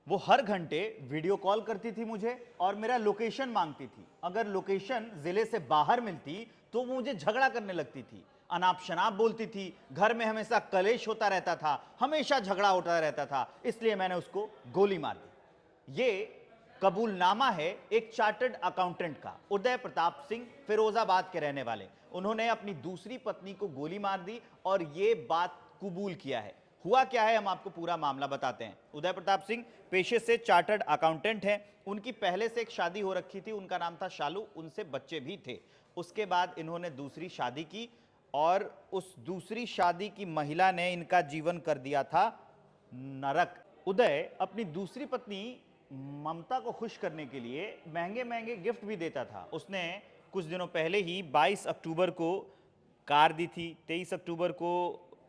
वो हर घंटे video call करती थी मुझे और मेरा लोकेशन मांगती थी। अगर लोकेशन जिले से बाहर मिलती तो वो मुझे झगड़ा करने लगती थी, अनाप शनाप बोलती थी। घर में हमेशा कलेश होता रहता था, हमेशा झगड़ा होता रहता था, इसलिए मैंने उसको गोली मार दी। ये कबूलनामा है एक चार्टर्ड अकाउंटेंट का, उदय प्रताप सिंह, फिरोजाबाद के रहने वाले। उन्होंने अपनी दूसरी पत्नी को गोली मार दी और ये बात कबूल किया है। हुआ क्या है, हम आपको पूरा मामला बताते हैं। उदय प्रताप सिंह पेशे से चार्टर्ड अकाउंटेंट हैं। उनकी पहले से एक शादी हो रखी थी, उनका नाम था शालू, उनसे बच्चे भी थे। उसके बाद इन्होंने दूसरी शादी की और उस दूसरी शादी की महिला ने इनका जीवन कर दिया था नरक। उदय अपनी दूसरी पत्नी ममता को खुश करने के लिए महंगे महंगे गिफ्ट भी देता था। उसने कुछ दिनों पहले ही 22 अक्टूबर को कार दी थी। 23 अक्टूबर को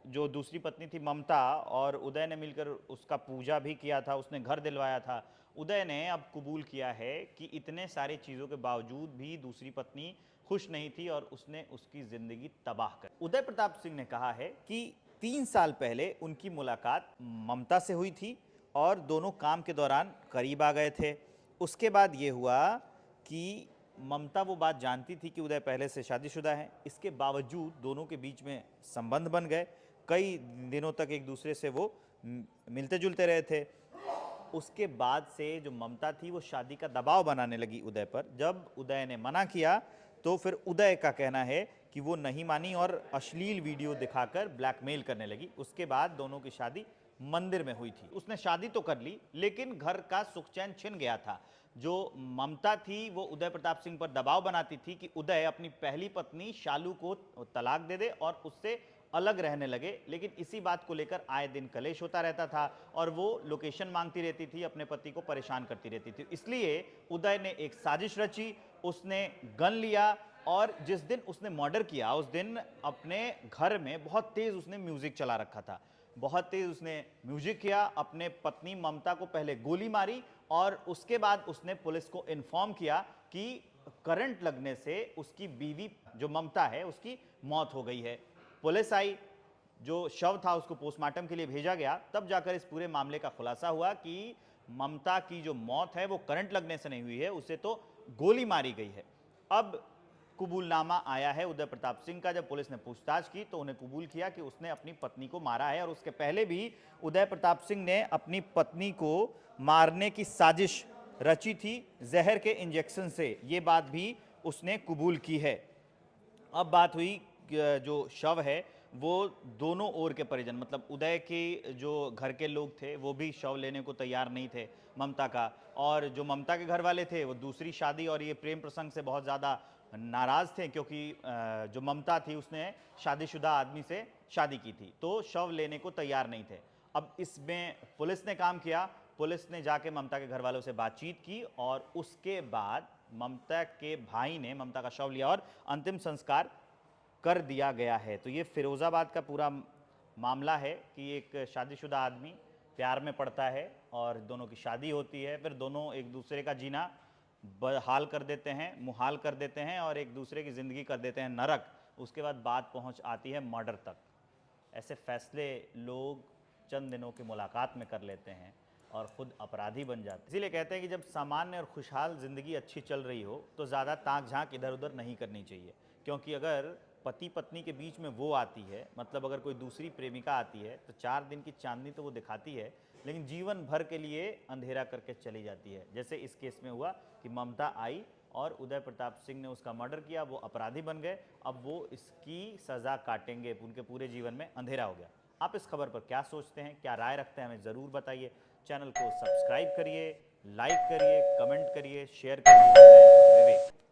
जो दूसरी पत्नी थी ममता और उदय ने मिलकर उसका पूजा भी किया था, उसने घर दिलवाया था। उदय ने अब कबूल किया है कि इतने सारे चीज़ों के बावजूद भी दूसरी पत्नी खुश नहीं थी और उसने उसकी ज़िंदगी तबाह कर। उदय प्रताप सिंह ने कहा है कि 3 साल पहले उनकी मुलाकात ममता से हुई थी और दोनों काम के दौरान करीब आ गए थे। उसके बाद ये हुआ कि ममता वो बात जानती थी कि उदय पहले से शादीशुदा है, इसके बावजूद दोनों के बीच में संबंध बन गए। कई दिनों तक एक दूसरे से वो मिलते जुलते रहे थे। उसके बाद से जो ममता थी वो शादी का दबाव बनाने लगी उदय पर। जब उदय ने मना किया तो फिर उदय का कहना है कि वो नहीं मानी और अश्लील वीडियो दिखाकर ब्लैकमेल करने लगी। उसके बाद दोनों की शादी मंदिर में हुई थी। उसने शादी तो कर ली लेकिन घर का सुख चैन छिन गया था। जो ममता थी वो उदय प्रताप सिंह पर दबाव बनाती थी कि उदय अपनी पहली पत्नी शालू को तलाक दे दे और उससे अलग रहने लगे, लेकिन इसी बात को लेकर आए दिन कलेश होता रहता था और वो लोकेशन मांगती रहती थी, अपने पति को परेशान करती रहती थी। इसलिए उदय ने एक साजिश रची, उसने गन लिया और जिस दिन उसने मर्डर किया उस दिन अपने घर में बहुत तेज उसने म्यूजिक चला रखा था। बहुत तेज उसने म्यूजिक किया, अपने पत्नी ममता को पहले गोली मारी और उसके बाद उसने पुलिस को इन्फॉर्म किया कि करंट लगने से उसकी बीवी जो ममता है उसकी मौत हो गई है। पुलिस आई, जो शव था उसको पोस्टमार्टम के लिए भेजा गया, तब जाकर इस पूरे मामले का खुलासा हुआ कि ममता की जो मौत है वो करंट लगने से नहीं हुई है, उसे तो गोली मारी गई है। अब कबूलनामा आया है उदय प्रताप सिंह का। जब पुलिस ने पूछताछ की तो उन्हें कबूल किया कि उसने अपनी पत्नी को मारा है और उसके पहले भी उदय प्रताप सिंह ने अपनी पत्नी को मारने की साजिश रची थी जहर के इंजेक्शन से, ये बात भी उसने कबूल की है। अब बात हुई जो शव है वो दोनों ओर के परिजन, मतलब उदय के जो घर के लोग थे वो भी शव लेने को तैयार नहीं थे ममता का, और जो ममता के घर वाले थे वो दूसरी शादी और ये प्रेम प्रसंग से बहुत ज़्यादा नाराज़ थे क्योंकि जो ममता थी उसने शादीशुदा आदमी से शादी की थी, तो शव लेने को तैयार नहीं थे। अब इसमें पुलिस ने काम किया, पुलिस ने जाके ममता के घर वालों से बातचीत की और उसके बाद ममता के भाई ने ममता का शव लिया और अंतिम संस्कार कर दिया गया है। तो ये फिरोज़ाबाद का पूरा मामला है कि एक शादीशुदा आदमी प्यार में पड़ता है और दोनों की शादी होती है, फिर दोनों एक दूसरे का जीना बहाल कर देते हैं, मुहाल कर देते हैं और एक दूसरे की ज़िंदगी कर देते हैं नरक। उसके बाद बात पहुंच आती है मर्डर तक। ऐसे फैसले लोग चंद दिनों की मुलाकात में कर लेते हैं और ख़ुद अपराधी बन जाते हैं। इसीलिए कहते हैं कि जब सामान्य और खुशहाल ज़िंदगी अच्छी चल रही हो तो ज़्यादा ताक झांक इधर उधर नहीं करनी चाहिए, क्योंकि अगर पति पत्नी के बीच में वो आती है, मतलब अगर कोई दूसरी प्रेमिका आती है तो 4 दिन की चांदनी तो वो दिखाती है लेकिन जीवन भर के लिए अंधेरा करके चली जाती है। जैसे इस केस में हुआ कि ममता आई और उदय प्रताप सिंह ने उसका मर्डर किया, वो अपराधी बन गए, अब वो इसकी सज़ा काटेंगे, उनके पूरे जीवन में अंधेरा हो गया। आप इस खबर पर क्या सोचते हैं, क्या राय रखते हैं, हमें ज़रूर बताइए। चैनल को सब्सक्राइब करिए, लाइक करिए, कमेंट करिए, शेयर करिए। मैं विवेक।